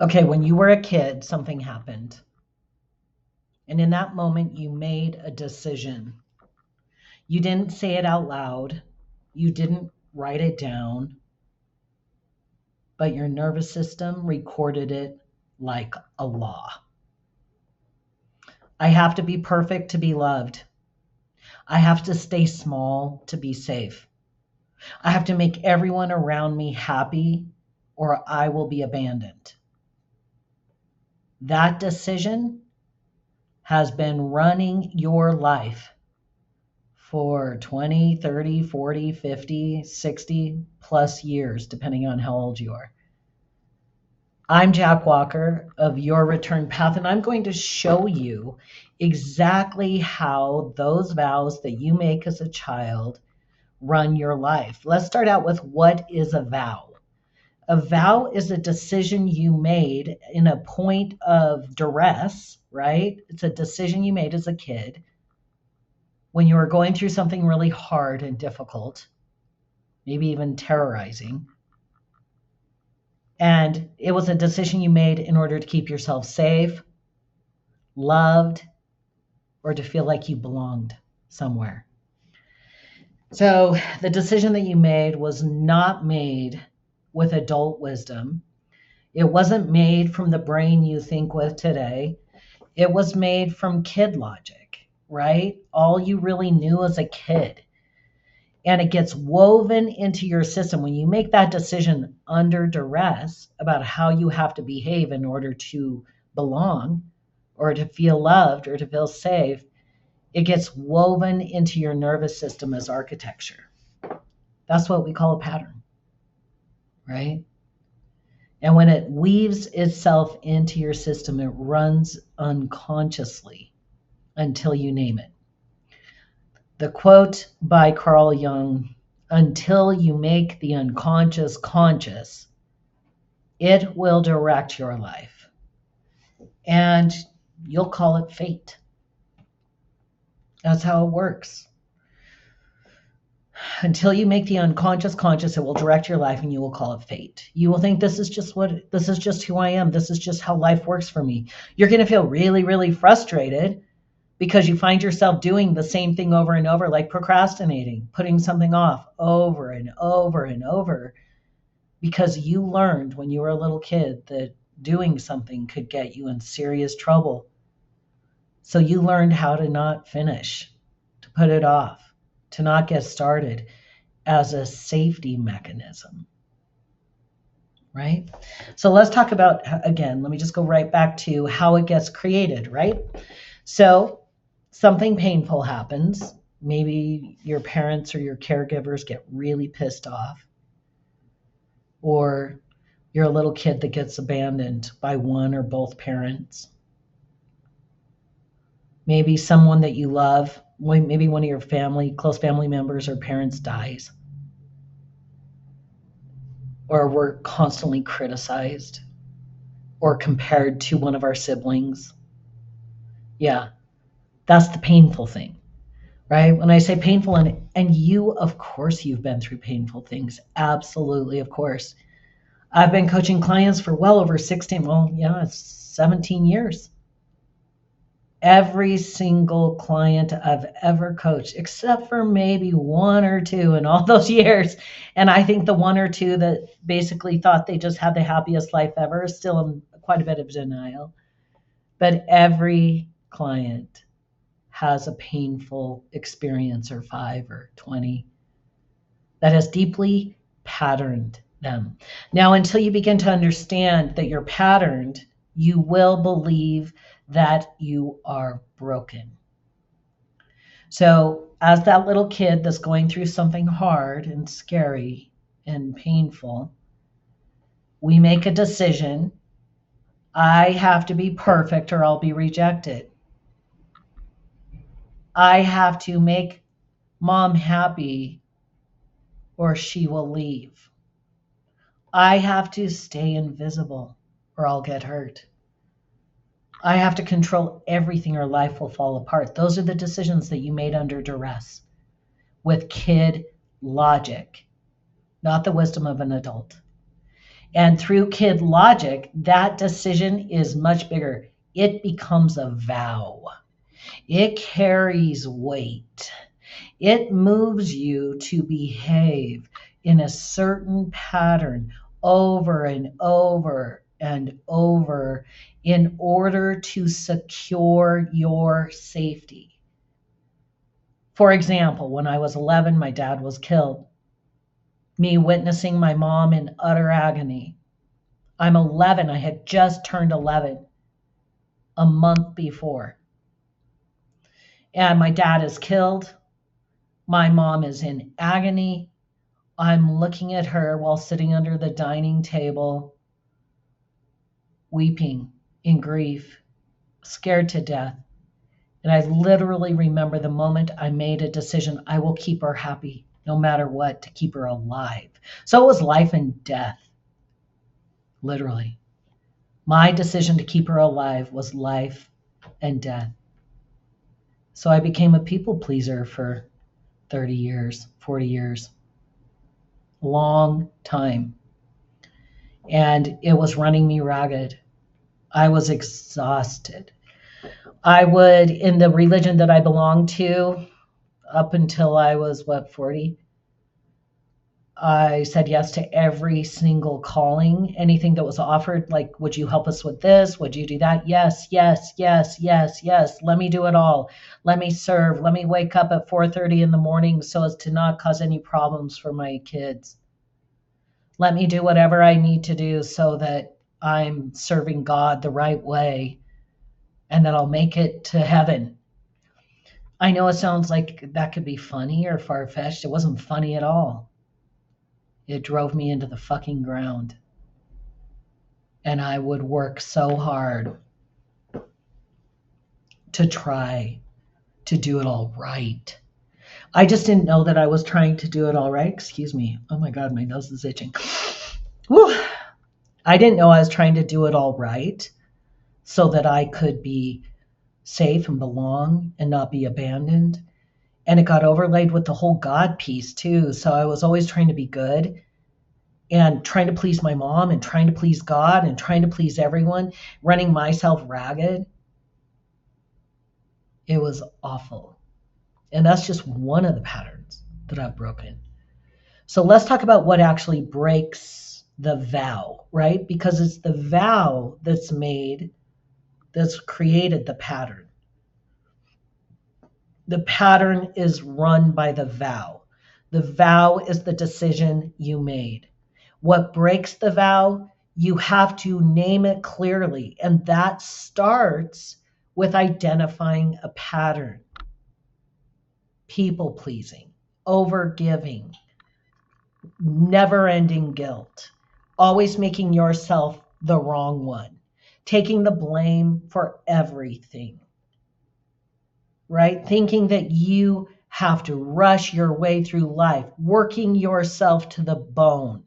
Okay, when you were a kid, something happened. And in that moment, you made a decision. You didn't say it out loud, you didn't write it down, but your nervous system recorded it like a law. I have to be perfect to be loved. I have to stay small to be safe. I have to make everyone around me happy or I will be abandoned. That decision has been running your life for 20, 30, 40, 50, 60 plus years, depending on how old you are. I'm Jack Walker of Your Return Path, and I'm going to show you exactly how those vows that you make as a child run your life. Let's start out with what is a vow? A vow is a decision you made in a point of duress, right? It's a decision you made as a kid when you were going through something really hard and difficult, maybe even terrorizing. And it was a decision you made in order to keep yourself safe, loved, or to feel like you belonged somewhere. So the decision that you made was not made with adult wisdom. It wasn't made from the brain you think with today. It was made from kid logic, right? All you really knew as a kid. And it gets woven into your system when you make that decision under duress about how you have to behave in order to belong or to feel loved or to feel safe. It gets woven into your nervous system as architecture. That's what we call a pattern, right? And when it weaves itself into your system, it runs unconsciously until you name it. The quote by Carl Jung, until you make the unconscious conscious, it will direct your life. And you'll call it fate. That's how it works. Until you make the unconscious conscious, it will direct your life and you will call it fate. You will think this is just who I am. This is just how life works for me. You're going to feel really, really frustrated because you find yourself doing the same thing over and over, like procrastinating, putting something off over and over and over, because you learned when you were a little kid that doing something could get you in serious trouble. So you learned how to not finish, to put it off, to not get started as a safety mechanism, right? So let's talk about, again, let me just go right back to how it gets created, right? So something painful happens. Maybe your parents or your caregivers get really pissed off, or you're a little kid that gets abandoned by one or both parents. Maybe someone that you love, maybe one of your close family members or parents dies, or we're constantly criticized or compared to one of our siblings. Yeah, that's the painful thing, right? When I say painful, and you, of course, you've been through painful things. Absolutely, of course. I've been coaching clients for well over 16, well, yeah, it's 17 years. Every single client I've ever coached, except for maybe one or two in all those years. And I think the one or two that basically thought they just had the happiest life ever is still in quite a bit of denial. But every client has a painful experience, or 5 or 20, that has deeply patterned them. Now, until you begin to understand that you're patterned, you will believe that you are broken. So, as that little kid that's going through something hard and scary and painful, we make a decision. I have to be perfect or I'll be rejected. I have to make mom happy or she will leave. I have to stay invisible or I'll get hurt. I have to control everything or life will fall apart. Those are the decisions that you made under duress with kid logic, not the wisdom of an adult. And through kid logic, that decision is much bigger. It becomes a vow. It carries weight. It moves you to behave in a certain pattern over and over and over in order to secure your safety. For example, when I was 11, my dad was killed. Me witnessing my mom in utter agony. I'm 11. I had just turned 11 a month before. And my dad is killed. My mom is in agony. I'm looking at her while sitting under the dining table, weeping in grief, scared to death. And I literally remember the moment I made a decision, I will keep her happy no matter what, to keep her alive. So it was life and death, literally. My decision to keep her alive was life and death. So I became a people pleaser for 30 years, 40 years. Long time. And it was running me ragged. I was exhausted. I would, in the religion that I belonged to, up until I was, 40? I said yes to every single calling, anything that was offered, like, would you help us with this? Would you do that? Yes, yes, yes, yes, yes. Let me do it all. Let me serve. Let me wake up at 4:30 in the morning so as to not cause any problems for my kids. Let me do whatever I need to do so that I'm serving God the right way and that I'll make it to heaven. I know it sounds like that could be funny or far-fetched. It wasn't funny at all. It drove me into the fucking ground. And I would work so hard to try to do it all right. I just didn't know that I was trying to do it all right. Excuse me. Oh my God, my nose is itching. Woo. I didn't know I was trying to do it all right so that I could be safe and belong and not be abandoned. And it got overlaid with the whole God piece too. So I was always trying to be good and trying to please my mom and trying to please God and trying to please everyone, running myself ragged. It was awful. And that's just one of the patterns that I've broken. So let's talk about what actually breaks the vow, right? Because it's the vow that's created the pattern. The pattern is run by the vow. The vow is the decision you made. What breaks the vow, you have to name it clearly. And that starts with identifying a pattern. People pleasing, overgiving, never-ending guilt, always making yourself the wrong one, taking the blame for everything, right? Thinking that you have to rush your way through life, working yourself to the bone.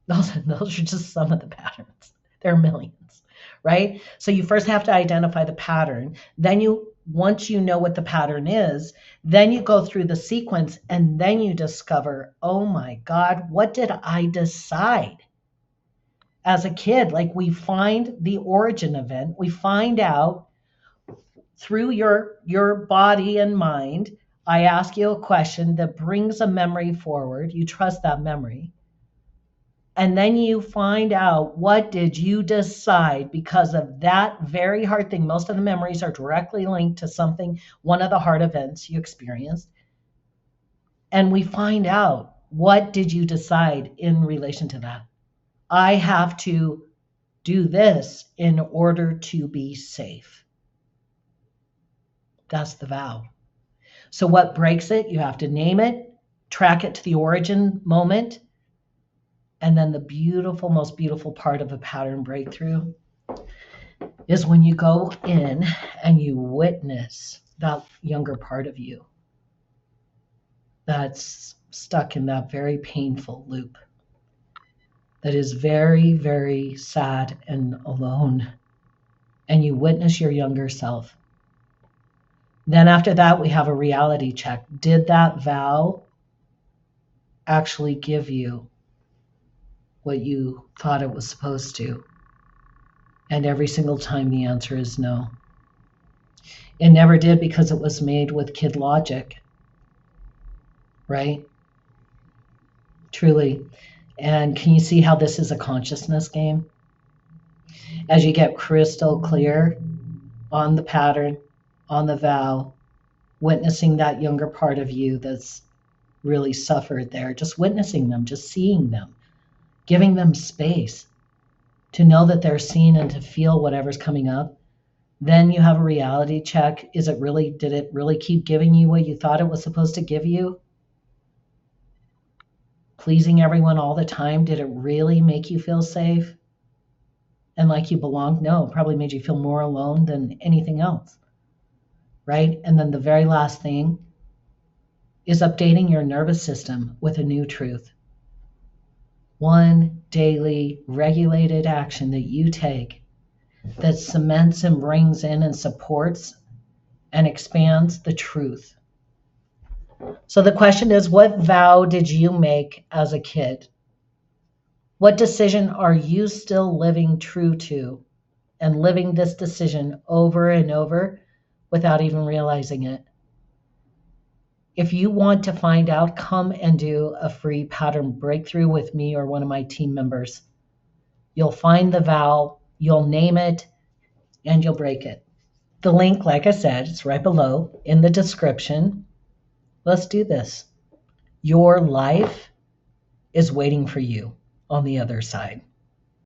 Those are just some of the patterns. There are millions, right? So you first have to identify the pattern. Then once you know what the pattern is, then you go through the sequence and then you discover, oh my God, what did I decide as a kid? Like, we find the origin event. We find out through your body and mind. I ask you a question that brings a memory forward. You trust that memory. And then you find out, what did you decide because of that very hard thing? Most of the memories are directly linked to something, one of the hard events you experienced. And we find out, what did you decide in relation to that? I have to do this in order to be safe. That's the vow. So what breaks it? You have to name it, track it to the origin moment. And then the beautiful, most beautiful part of a pattern breakthrough is when you go in and you witness that younger part of you that's stuck in that very painful loop, that is very, very sad and alone. And you witness your younger self. Then after that, we have a reality check. Did that vow actually give you what you thought it was supposed to? And every single time the answer is no. It never did because it was made with kid logic, right? Truly. And can you see how this is a consciousness game? As you get crystal clear on the pattern, on the vow, witnessing that younger part of you that's really suffered there, just witnessing them, just seeing them, giving them space to know that they're seen and to feel whatever's coming up. Then you have a reality check. Did it really keep giving you what you thought it was supposed to give you? Pleasing everyone all the time, did it really make you feel safe and like you belonged? No, it probably made you feel more alone than anything else, right? And then the very last thing is updating your nervous system with a new truth. One daily regulated action that you take that cements and brings in and supports and expands the truth. So the question is, what vow did you make as a kid? What decision are you still living true to and living this decision over and over without even realizing it? If you want to find out, come and do a free pattern breakthrough with me or one of my team members. You'll find the vow, you'll name it, and you'll break it. The link, like I said, is right below in the description. Let's do this. Your life is waiting for you on the other side.